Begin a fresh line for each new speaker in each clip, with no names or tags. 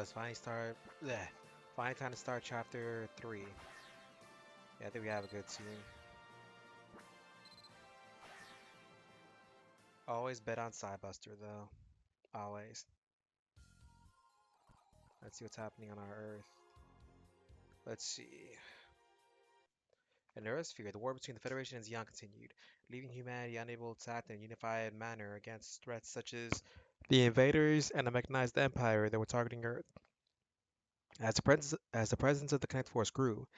So it's finally start. Bleh. Finally time to start chapter 3. Yeah, I think we have a good team. Always bet on Sidebuster though. Always. Let's see what's happening on our Earth. Let's see. In the Earth sphere, the war between the Federation and Zeon continued, leaving humanity unable to act in a unified manner against threats such as the invaders and the mechanized empire that were targeting Earth. As the presence of the Connect Force grew,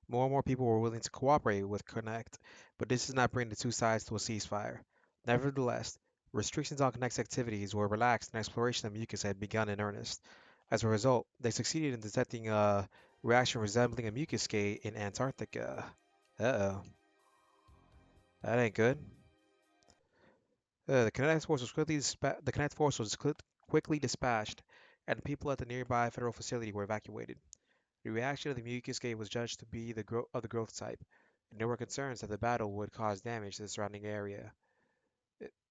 more and more people were willing to cooperate with Connect, but this did not bring the two sides to a ceasefire. Nevertheless, restrictions on Connect's activities were relaxed and exploration of Mucus had begun in earnest. As a result, they succeeded in detecting a reaction resembling a mucus gate in Antarctica. Uh-oh, that ain't good. The Connect Force was quickly dispatched, and the people at the nearby federal facility were evacuated. The reaction of the mucus gate was judged to be of the growth type, and there were concerns that the battle would cause damage to the surrounding area,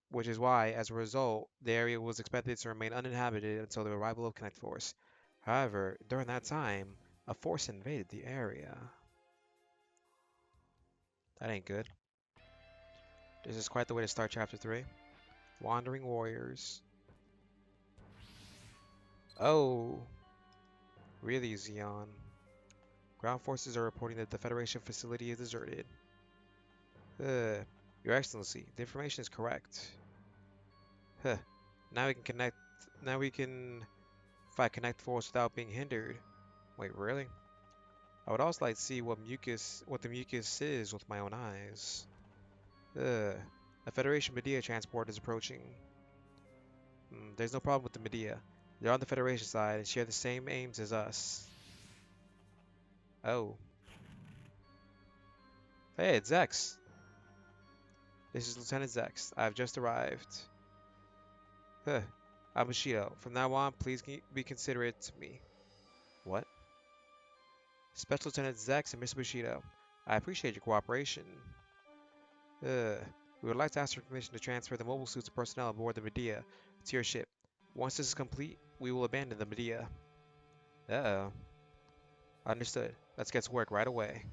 which is why, as a result, the area was expected to remain uninhabited until the arrival of Connect Force. However, during that time, a force invaded the area. That ain't good. This is quite the way to start Chapter 3. Wandering Warriors. Oh, really, Zeon? Ground forces are reporting that the Federation facility is deserted. Uh, Your Excellency, the information is correct. Huh. Now we can connect. Now we can fight Connect Force without being hindered. Wait, really? I would also like to see what the mucus is with my own eyes. Ugh. A Federation Medea transport is approaching. There's no problem with the Medea. They're on the Federation side and share the same aims as us. Oh. Hey, it's Zechs. This is Lieutenant Zechs. I've just arrived. Huh. I'm Bushido. From now on, please be considerate to me. What? Special Lieutenant Zechs and Mr. Bushido. I appreciate your cooperation. Uh, we would like to ask for permission to transfer the mobile suits of personnel aboard the Medea to your ship. Once this is complete, we will abandon the Medea. Uh-oh. Understood. Let's get to work right away.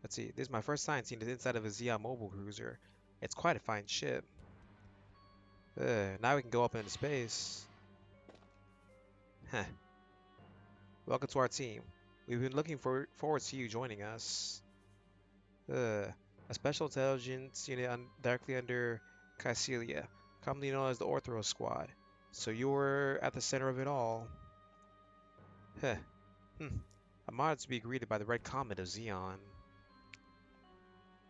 Let's see. This is my first time seeing the inside of a Zeon mobile cruiser. It's quite a fine ship. Now we can go up into space. Heh. Welcome to our team. We've been looking forward to you joining us. A special intelligence unit directly under Kycilia, commonly known as the Orthro Squad. So you were at the center of it all. Heh. I'm honored to be greeted by the Red Comet of Zeon.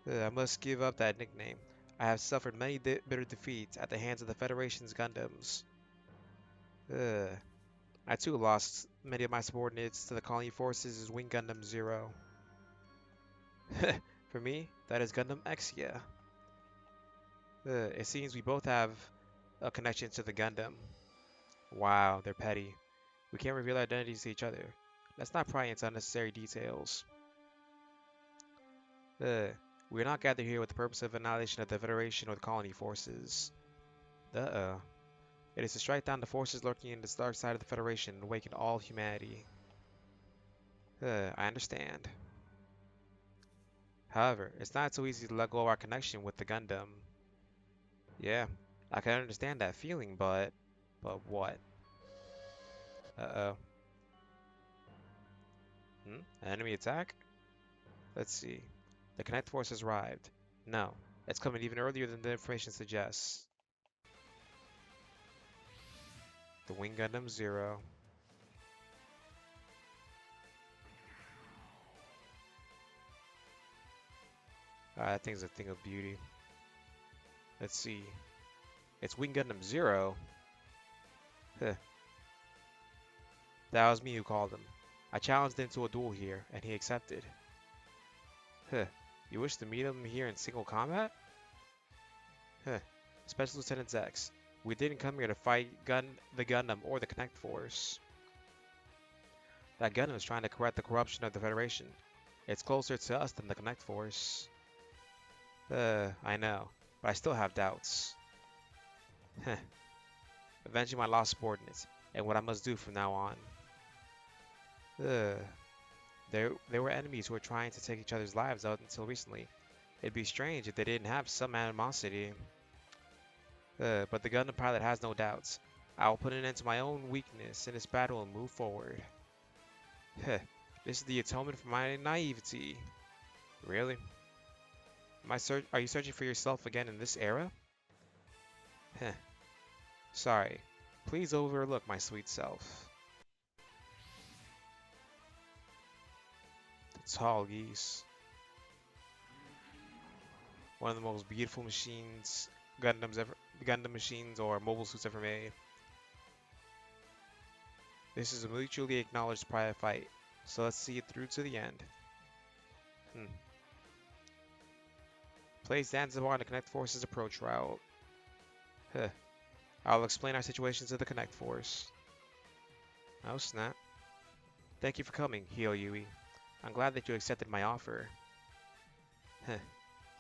I must give up that nickname. I have suffered many bitter defeats at the hands of the Federation's Gundams. I too lost many of my subordinates to the colony forces as Wing Gundam Zero. For me, that is Gundam Exia. It seems we both have a connection to the Gundam. Wow, they're petty. We can't reveal our identities to each other. Let's not pry into unnecessary details. We are not gathered here with the purpose of annihilation of the Federation or the colony forces. Uh-oh. It is to strike down the forces lurking in the dark side of the Federation and awaken all humanity. I understand. However, it's not so easy to let go of our connection with the Gundam. Yeah, I can understand that feeling, but... But what? Uh-oh. An enemy attack? Let's see. The Connect Force has arrived. No, it's coming even earlier than the information suggests. The Wing Gundam Zero. That thing's a thing of beauty. Let's see. It's Wing Gundam Zero? Huh. That was me who called him. I challenged him to a duel here, and he accepted. Huh. You wish to meet him here in single combat? Huh. Special Lieutenant Zechs. We didn't come here to fight the Gundam or the Connect Force. That Gundam is trying to correct the corruption of the Federation. It's closer to us than the Connect Force. I know, but I still have doubts. Heh. avenging my lost subordinates, and what I must do from now on. Ugh. There were enemies who were trying to take each other's lives out until recently. It'd be strange if they didn't have some animosity. But the Gundam pilot has no doubts. I will put an end to my own weakness in this battle and move forward. Heh. This is the atonement for my naivety. Really? Are you searching for yourself again in this era? Heh. Sorry. Please overlook my sweet self. The tall geese. One of the most beautiful machines Gundam machines or mobile suits ever made. This is a mutually acknowledged private fight, so let's see it through to the end. Place Zanzibar on the Connect Force's approach route. Huh. I'll explain our situation to the Connect Force. Oh snap. Thank you for coming, Hyo. I'm glad that you accepted my offer. Heh.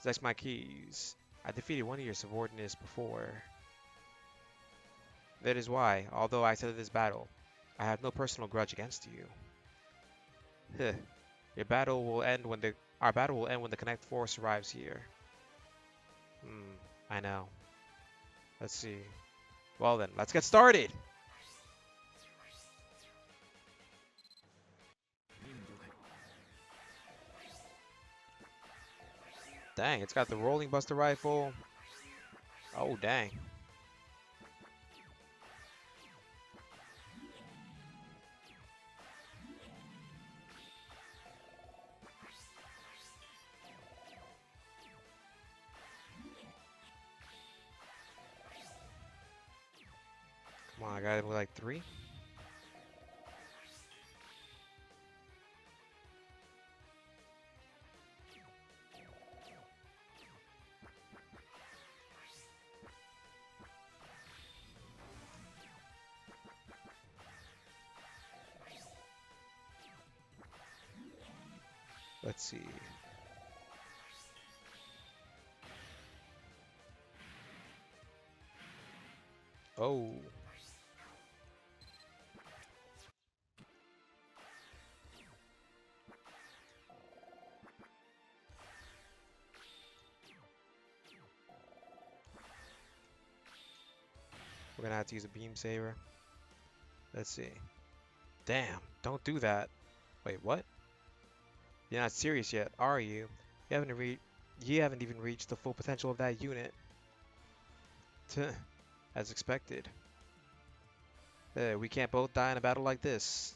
Zechs my keys. I defeated one of your subordinates before. That is why, although I accepted this battle, I have no personal grudge against you. Heh. Our battle will end when the Connect Force arrives here. I know. Let's see. Well then, let's get started! Dang, it's got the rolling buster rifle. Oh, dang. Come on, I got like 3. Let's see. Oh. We're gonna have to use a beam saber. Let's see. Damn, don't do that. Wait, what? You're not serious yet, are you? You haven't even reached the full potential of that unit. Tuh, as expected. We can't both die in a battle like this.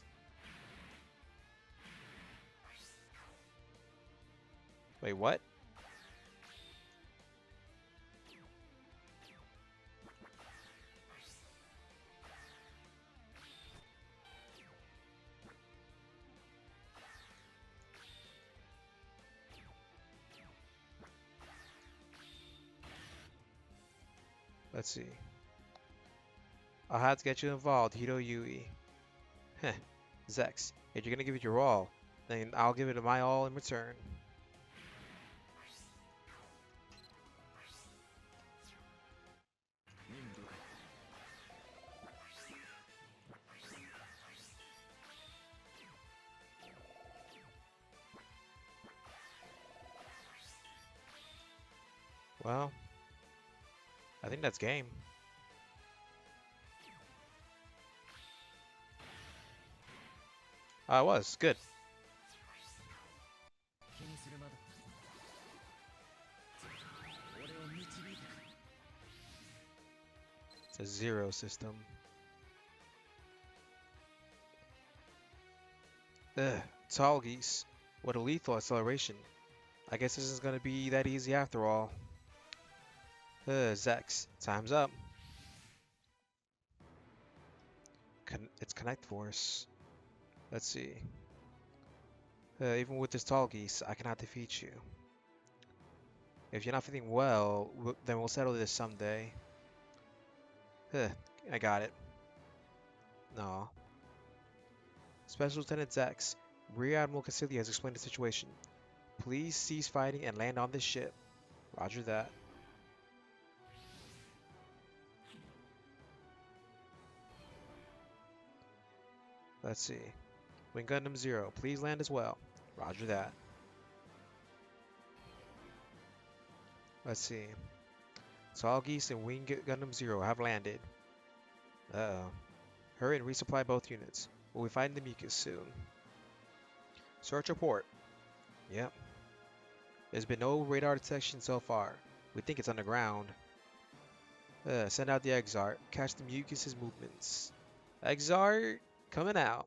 Wait, what? Let's see. I'll have to get you involved, Hiro. Heh, Zechs, if you're gonna give it your all, then I'll give it my all in return. Well, I think that's game. It was. Good. It's a zero system. Ugh, tall geese. What a lethal acceleration. I guess this isn't gonna be that easy after all. Zechs, time's up. It's Connect Force. Let's see. Even with this tall geese, I cannot defeat you. If you're not feeling well, then we'll settle this someday. I got it. No. Special Lieutenant Zechs, Rear Admiral Kycilia has explained the situation. Please cease fighting and land on this ship. Roger that. Let's see. Wing Gundam 0, please land as well. Roger that. Let's see. Tall Geese and Wing Gundam 0 have landed. Uh-oh. Hurry and resupply both units. We'll be fighting the Mucus soon. Search report. Yep. There's been no radar detection so far. We think it's underground. Send out the Exart. Catch the Mucus's movements. Exart, coming out.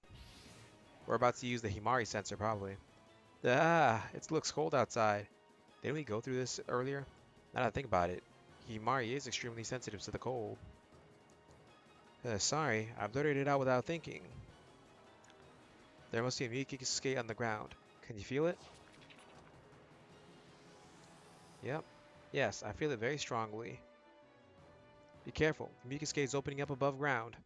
We're about to use the Himari sensor, probably. It looks cold outside. Didn't we go through this earlier? Now that I think about it, Himari is extremely sensitive to the cold. Sorry, I blurted it out without thinking. There must be a Mucus skate on the ground. Can you feel it? Yep. Yes, I feel it very strongly. Be careful, the Mucus skate is opening up above ground.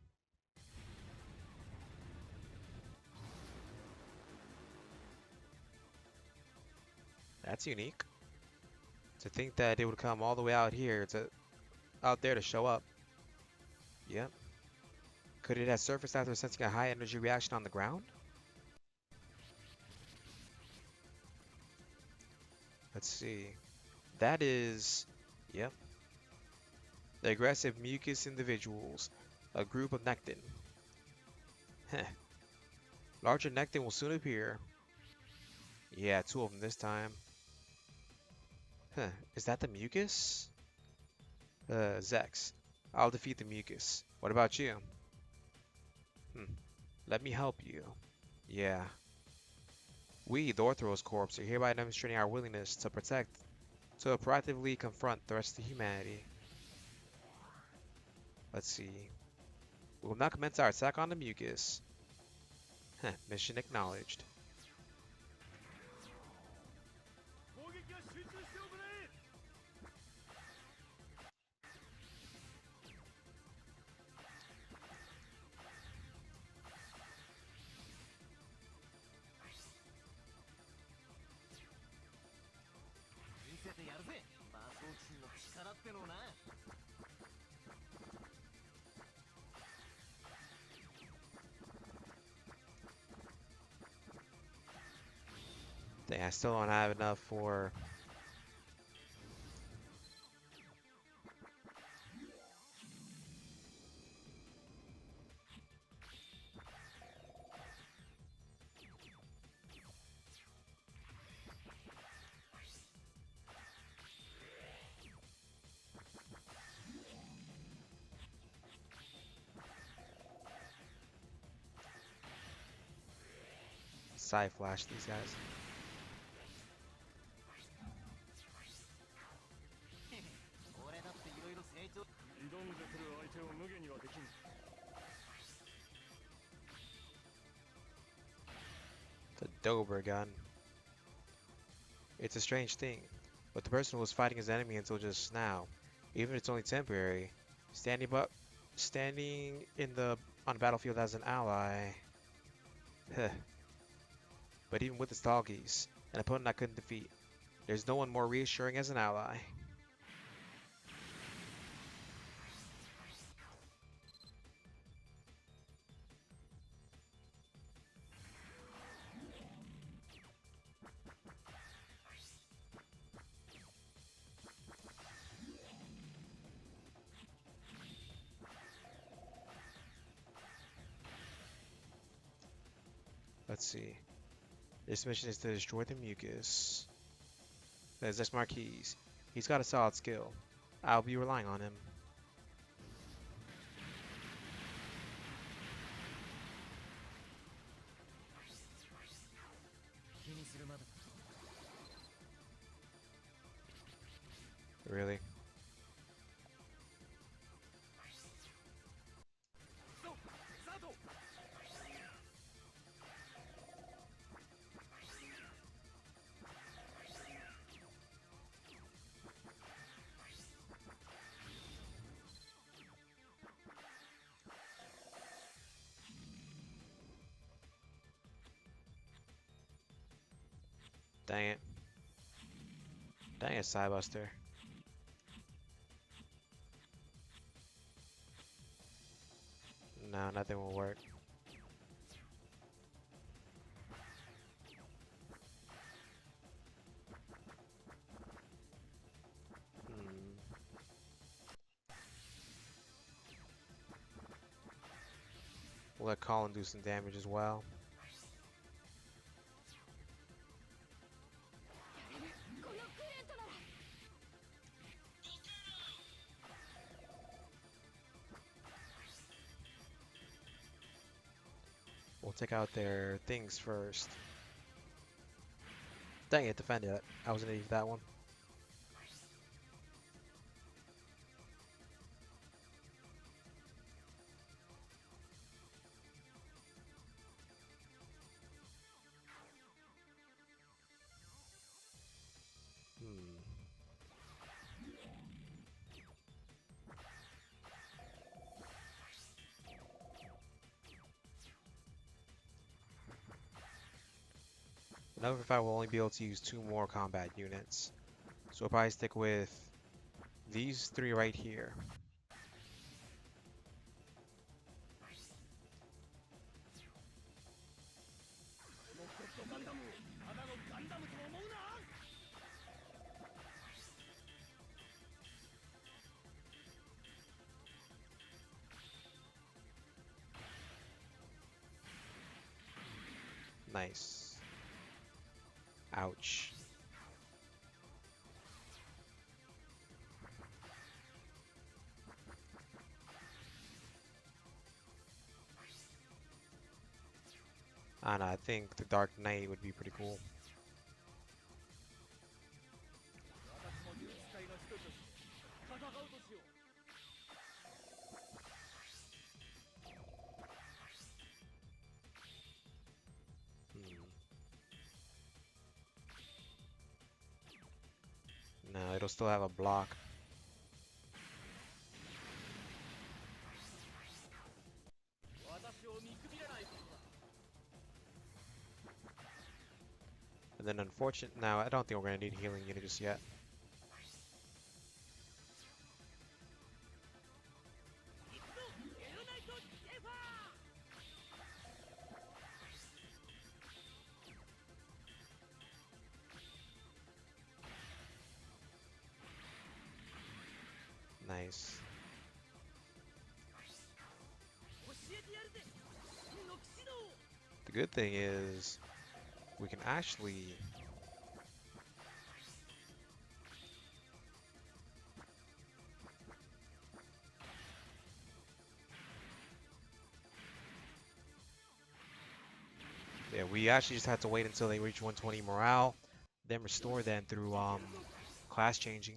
That's unique. To think that it would come all the way out there to show up. Yep. Could it have surfaced after sensing a high energy reaction on the ground? Let's see. That is... Yep. The aggressive Mucus individuals. A group of Nectin. Heh. Larger Nectin will soon appear. Yeah, 2 of them this time. Huh. Is that the Mucus? Zechs. I'll defeat the Mucus. What about you? Let me help you. Yeah. We, the Orthros Corps, are hereby demonstrating our willingness to proactively confront the rest of humanity. Let's see. We will now commence our attack on the Mucus. Mission acknowledged. Dang, I still don't have enough for... Side flash these guys. The Dober gun. It's a strange thing, but the person who was fighting his enemy until just now, even if it's only temporary, standing on the battlefield as an ally. But even with the Stalgies, an opponent I couldn't defeat, there's no one more reassuring as an ally. Let's see. This mission is to destroy the Mucus. There's Marquise. He's got a solid skill. I'll be relying on him. Really? Dang it. Dang it, Cybuster. No, nothing will work. let Colin do some damage as well. We'll take out their things first. Dang it, defend it. I was gonna leave that one. Hmm. Number 5 will only be able to use 2 more combat units. So we'll probably stick with these 3 right here. Nice. Ouch. I don't know, I think the Dark Knight would be pretty cool. No, it'll still have a block. And then unfortunately, now I don't think we're gonna need a healing unit just yet. Nice. The good thing is we can actually we actually just have to wait until they reach 120 morale, then restore them through class changing.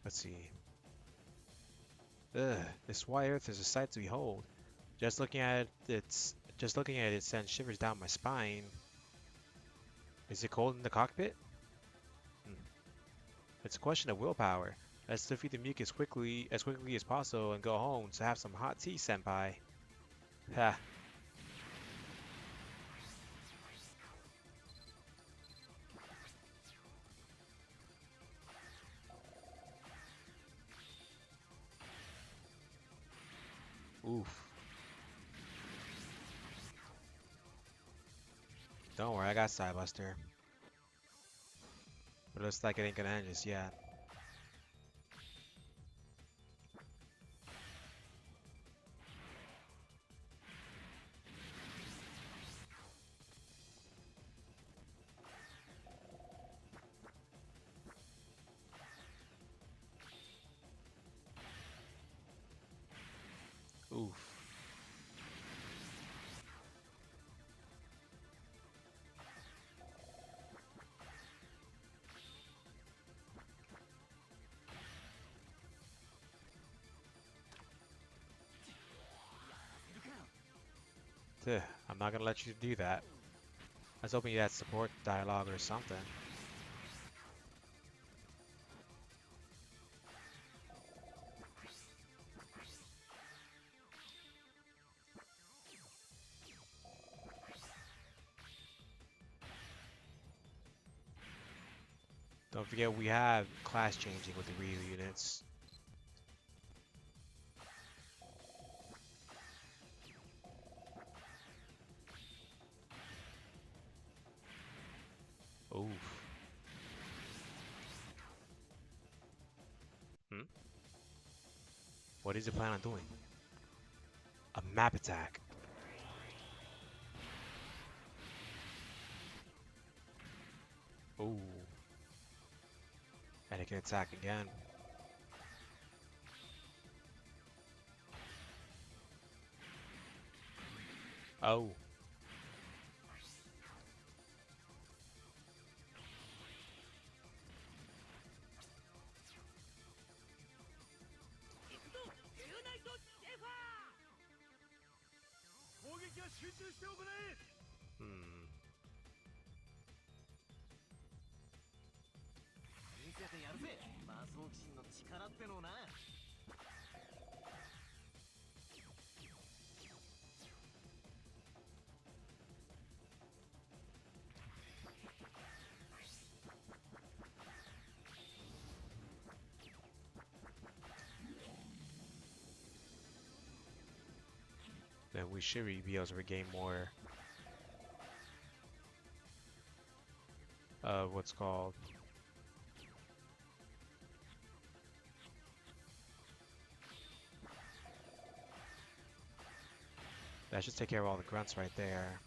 Let's see. Ugh, this white earth is a sight to behold. Just looking at it sends shivers down my spine. Is it cold in the cockpit? Hmm. It's a question of willpower. Let's defeat the mucus as quickly as possible and go home to have some hot tea, senpai. Ha. Oof. Don't worry, I got Sidebuster. But it looks like it ain't gonna end just yet. Oof. Tuh, I'm not gonna let you do that. I was hoping you had support dialogue or something. Don't forget we have class changing with the Ryu units. What does he plan on doing? A map attack. Ooh. And it can attack again. Oh. Hmm. Then we should be able to regain more of what's called that should take care of all the grunts right there.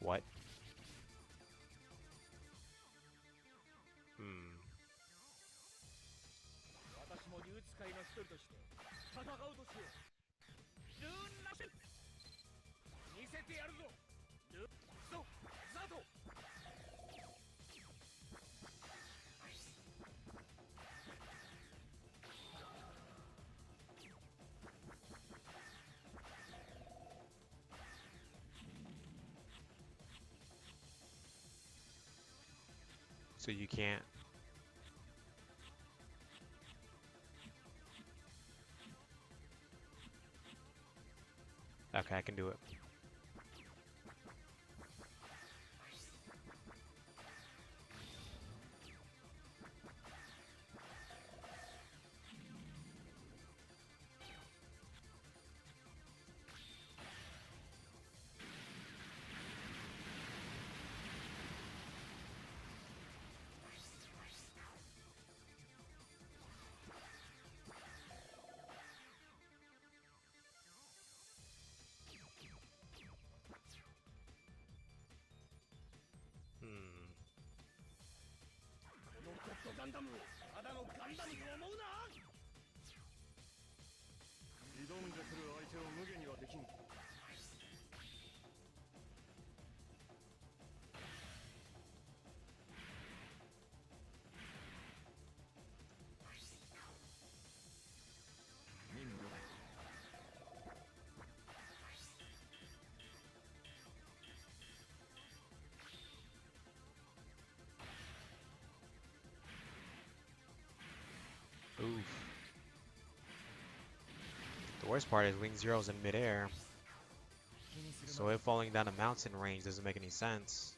What? Hmm. So you can't. Okay, I can do it. Hmm. Oof. The worst part is Wing Zero's in midair, so it falling down a mountain range doesn't make any sense.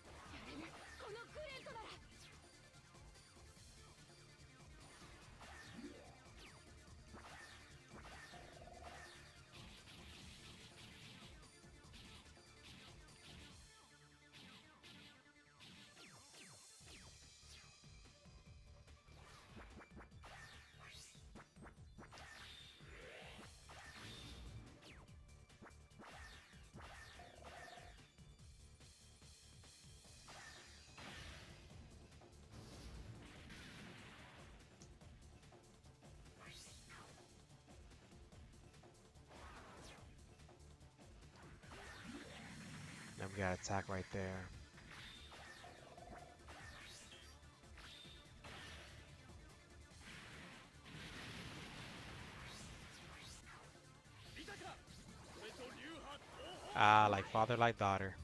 Then we got attack right there. Ah, like father, like daughter.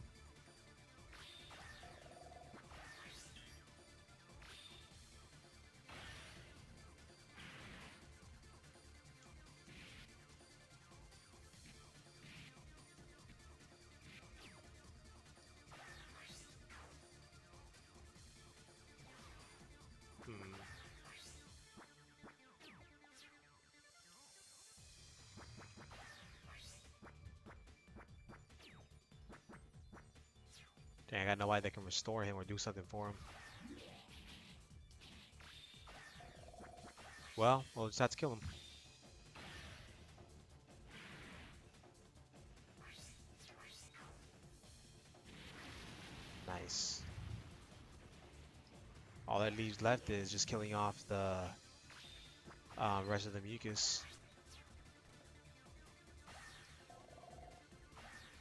Hmm. Dang, I got nobody that can restore him or do something for him. Well, we'll just have to kill him. Nice. All that leaves left is just killing off the rest of the mucus.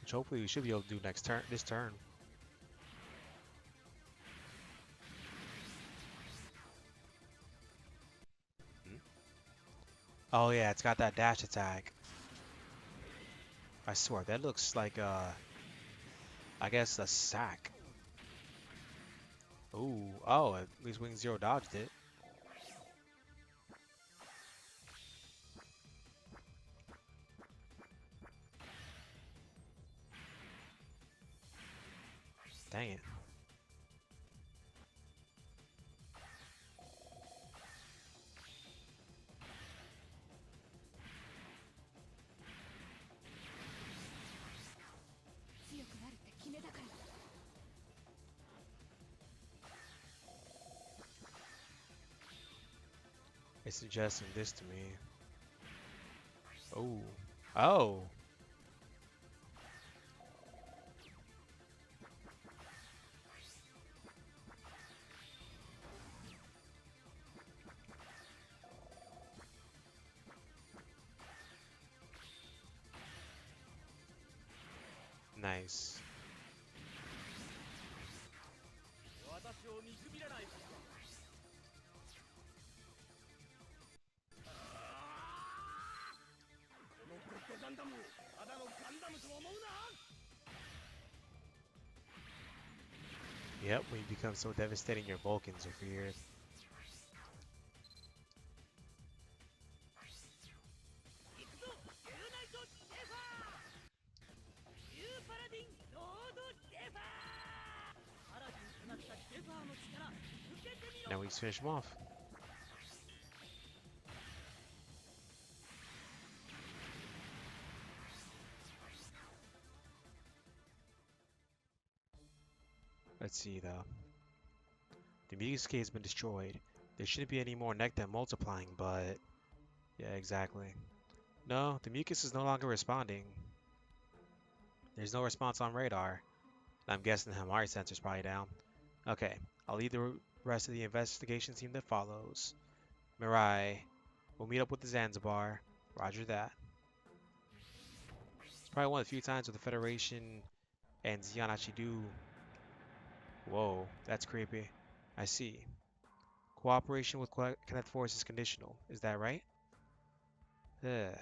Which hopefully we should be able to do this turn. Hmm? Oh yeah, it's got that dash attack. I swear, that looks like I guess a sack. Ooh, oh, at least Wing Zero dodged it. Dang it. It's suggesting this to me. Oh. Oh. Nice. Yep, when you become so devastating, your Vulcans are feared. Now we just finish him off. Let's see though. The Mucus cave has been destroyed. There shouldn't be any more nectar multiplying, but yeah, exactly. No, the Mucus is no longer responding. There's no response on radar. I'm guessing the Hamari sensor's probably down. Okay, I'll lead the rest of the investigation team that follows. Mirai, we'll meet up with the Zanzibar. Roger that. It's probably one of the few times where the Federation and Zeon actually do. Whoa, that's creepy. I see. Cooperation with Connect Force is conditional. Is that right? Ugh.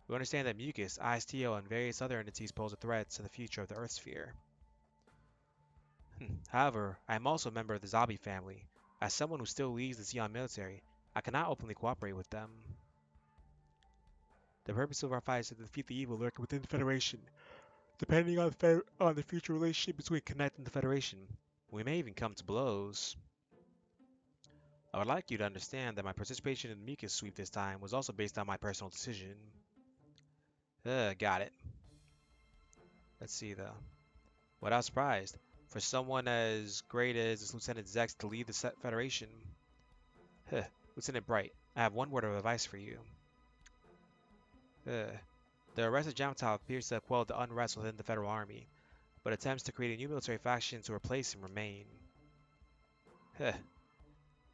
We understand that Mucus, ISTO, and various other entities pose a threat to the future of the Earth sphere. However, I am also a member of the Zabi family. As someone who still leads the Zeon military, I cannot openly cooperate with them. The purpose of our fight is to defeat the evil lurking within the Federation. Depending on the future relationship between Connect and the Federation, we may even come to blows. I would like you to understand that my participation in the Mucus sweep this time was also based on my personal decision. Got it. Let's see though. Without surprised, for someone as great as Lieutenant Zechs to lead the Federation. Huh. Lieutenant Bright, I have one word of advice for you. The arrest of Jamtao appears to have quelled the unrest within the Federal Army, but attempts to create a new military faction to replace him remain. Huh.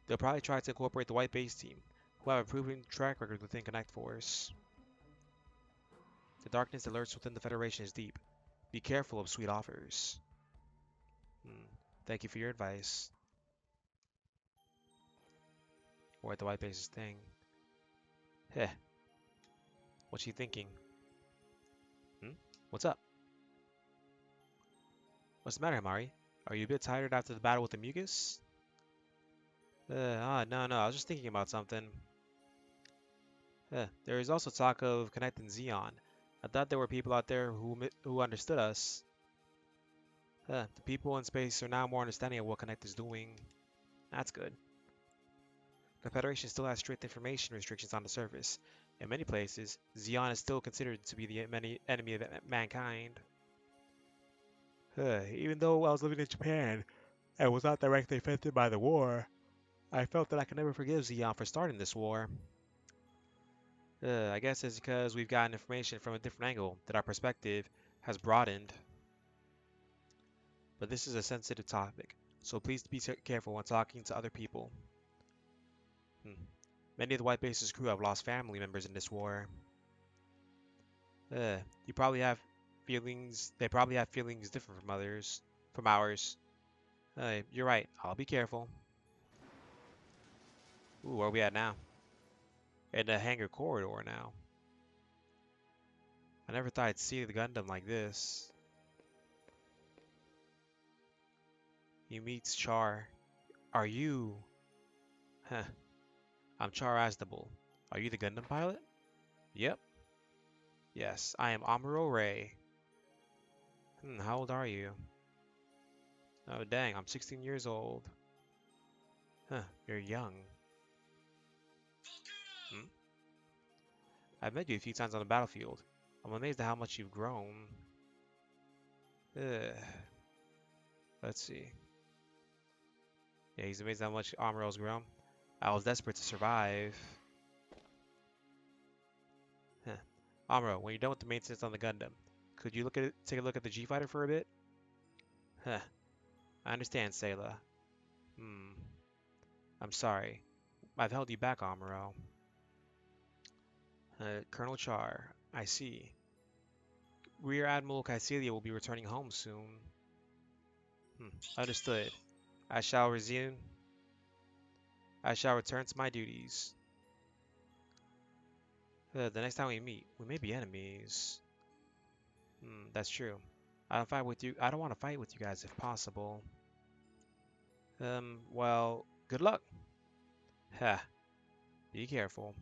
They'll probably try to incorporate the White Base team, who have a proven track record within Connect Force. The darkness that lurks within the Federation is deep. Be careful of sweet offers. Thank you for your advice. Or at the White Base's thing. Heh. What's she thinking? What's up? What's the matter, Mari? Are you a bit tired after the battle with the Mucus? No, I was just thinking about something. There is also talk of connecting Zeon. I thought there were people out there who understood us. The people in space are now more understanding of what Connect is doing. That's good. The Federation still has strict information restrictions on the surface. In many places, Zeon is still considered to be the enemy of mankind. Even though I was living in Japan and was not directly affected by the war, I felt that I could never forgive Zeon for starting this war. I guess it's because we've gotten information from a different angle that our perspective has broadened. But this is a sensitive topic, so please be careful when talking to other people. Hmm. Many of the White Base's crew have lost family members in this war. You probably have feelings. They probably have feelings different from ours. You're right. I'll be careful. Ooh, where are we at now? In the hangar corridor now. I never thought I'd see the Gundam like this. He meets Char. Are you? Huh. I'm Char Aznable. Are you the Gundam pilot? Yep. Yes, I am Amuro Ray. How old are you? Oh, dang, I'm 16 years old. Huh, you're young. Hmm? I've met you a few times on the battlefield. I'm amazed at how much you've grown. Ugh. Let's see. Yeah, he's amazed how much Amuro's grown. I was desperate to survive. Huh. Amuro, when you're done with the maintenance on the Gundam, could you take a look at the G-Fighter for a bit? Huh. I understand, Sayla. Hmm. I'm sorry. I've held you back, Amuro. Colonel Char, I see. Rear Admiral Kycilia will be returning home soon. Understood. I shall resume. I shall return to my duties. The next time we meet, we may be enemies. That's true. I don't fight with you. I don't want to fight with you guys if possible. Well, good luck. Ha. Be careful.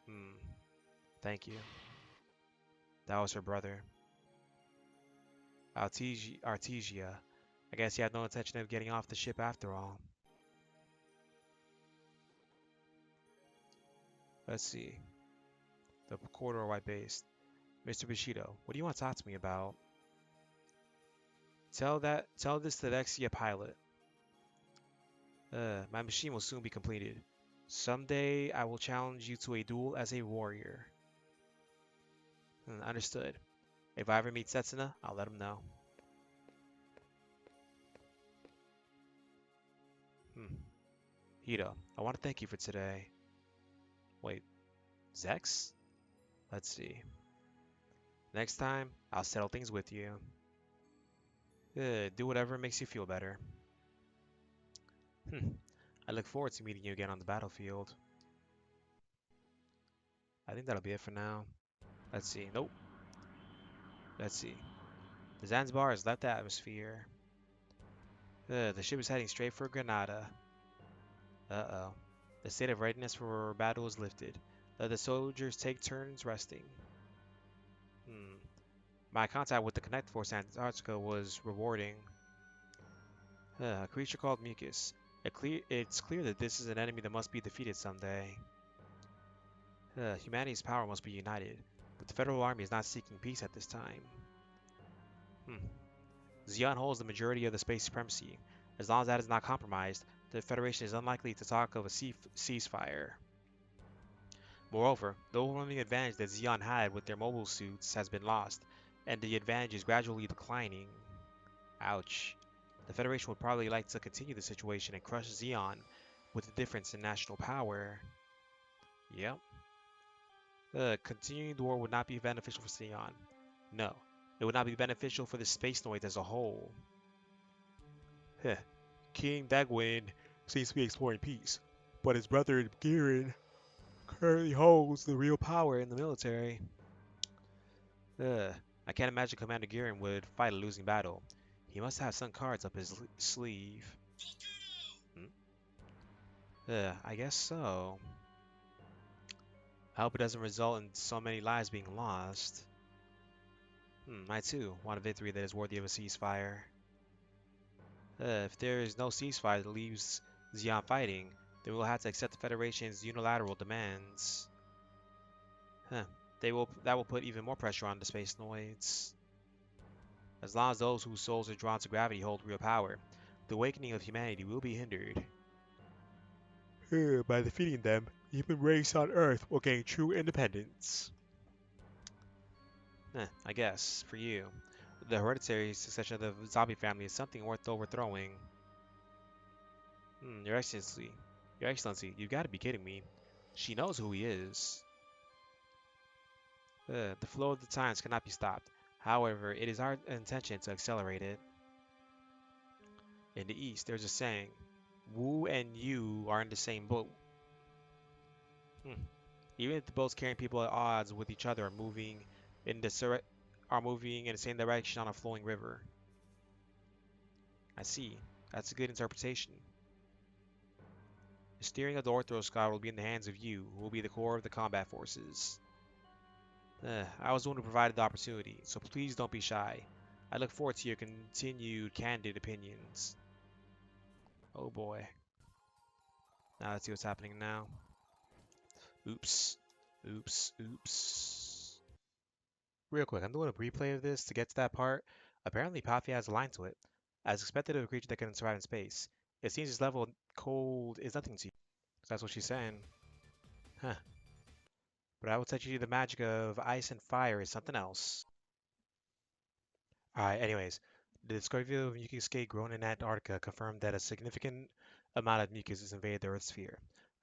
Hmm. Thank you. That was her brother. Artesia. I guess he had no intention of getting off the ship after all. Let's see. The corridor white base. Mr. Bushido, what do you want to talk to me about? Tell this to the Dexia pilot. My machine will soon be completed. Someday I will challenge you to a duel as a warrior. Understood. If I ever meet Setsuna, I'll let him know. Hito, I want to thank you for today. Wait, Zechs? Let's see. Next time, I'll settle things with you. Do whatever makes you feel better. I look forward to meeting you again on the battlefield. I think that'll be it for now. Let's see. Nope. Let's see. The Zanzibar has left the atmosphere. The ship is heading straight for Granada. Uh-oh. The state of readiness for battle is lifted. Let the soldiers take turns resting. My contact with the Connect Force Antarctica was rewarding. A creature called Mucus. It's clear that this is an enemy that must be defeated someday. Humanity's power must be united, but the Federal Army is not seeking peace at this time. Zeon holds the majority of the space supremacy. As long as that is not compromised, the Federation is unlikely to talk of a ceasefire. Moreover, the overwhelming advantage that Zeon had with their mobile suits has been lost, and the advantage is gradually declining. Ouch. The Federation would probably like to continue the situation and crush Zeon with the difference in national power. Yep. Continuing the war would not be beneficial for Zeon. No, it would not be beneficial for the space noid as a whole. King Dagwin seems to be exploring peace, but his brother Girin currently holds the real power in the military. I can't imagine Commander Girin would fight a losing battle. He must have some cards up his sleeve. I guess so. I hope it doesn't result in so many lives being lost. I too want a victory that is worthy of a ceasefire. If there is no ceasefire that leaves Zeon fighting, then we'll have to accept the Federation's unilateral demands. That will put even more pressure on the space noids. As long as those whose souls are drawn to gravity hold real power, the awakening of humanity will be hindered. By defeating them, the human race on Earth will gain true independence. I guess, for you. The hereditary succession of the zombie family is something worth overthrowing. Your Excellency. Your Excellency, you've got to be kidding me. She knows who he is. The flow of the times cannot be stopped. However, it is our intention to accelerate it. In the East, there's a saying, Wu and you are in the same boat. Hmm. Even if the boats carrying people at odds with each other are moving in the same direction on a flowing river. I see. That's a good interpretation. The steering of the Ortho Squad will be in the hands of you, who will be the core of the combat forces. I was the one who provided the opportunity, so please don't be shy. I look forward to your continued candid opinions. Oh boy. Now let's see what's happening now. Oops. Oops. Oops. Real quick, I'm doing a replay of this to get to that part. Apparently, Pathia has a line to it. As expected of a creature that can survive in space, it seems this level of cold is nothing to you. That's what she's saying. Huh. But I will touch you the magic of ice and fire is something else. Alright, anyways. The discovery of mucus grown in Antarctica confirmed that a significant amount of mucus has invaded the Earth's sphere.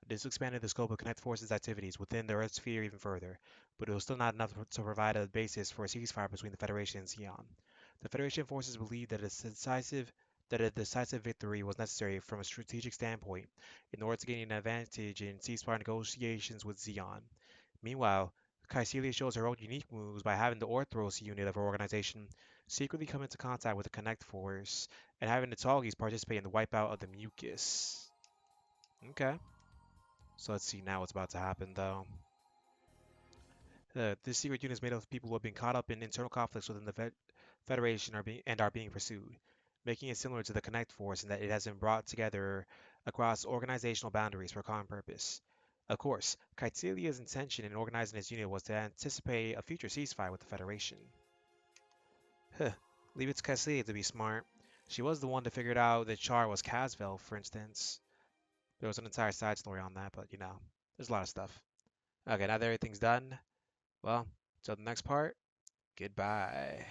This expanded the scope of Connect Force's activities within the Earth's sphere even further, but it was still not enough to provide a basis for a ceasefire between the Federation and Xi'an. The Federation forces believed that a decisive victory was necessary from a strategic standpoint in order to gain an advantage in ceasefire negotiations with Xi'an. Meanwhile, kycilia shows her own unique moves by having the Orthros unit of her organization secretly come into contact with the Connect Force and having the Tallgeese participate in the wipeout of the Mucus. Okay. So let's see now what's about to happen, though. This secret unit is made up of people who have been caught up in internal conflicts within the Federation and are being pursued, making it similar to the Connect Force in that it has been brought together across organizational boundaries for a common purpose. Of course, Kycilia's intention in organizing this unit was to anticipate a future ceasefire with the Federation. Huh. Leave it to Kycilia to be smart. She was the one that figured out that Char was Casvel, for instance. There was an entire side story on that, but there's a lot of stuff. Okay, now that everything's done, well, till the next part, goodbye.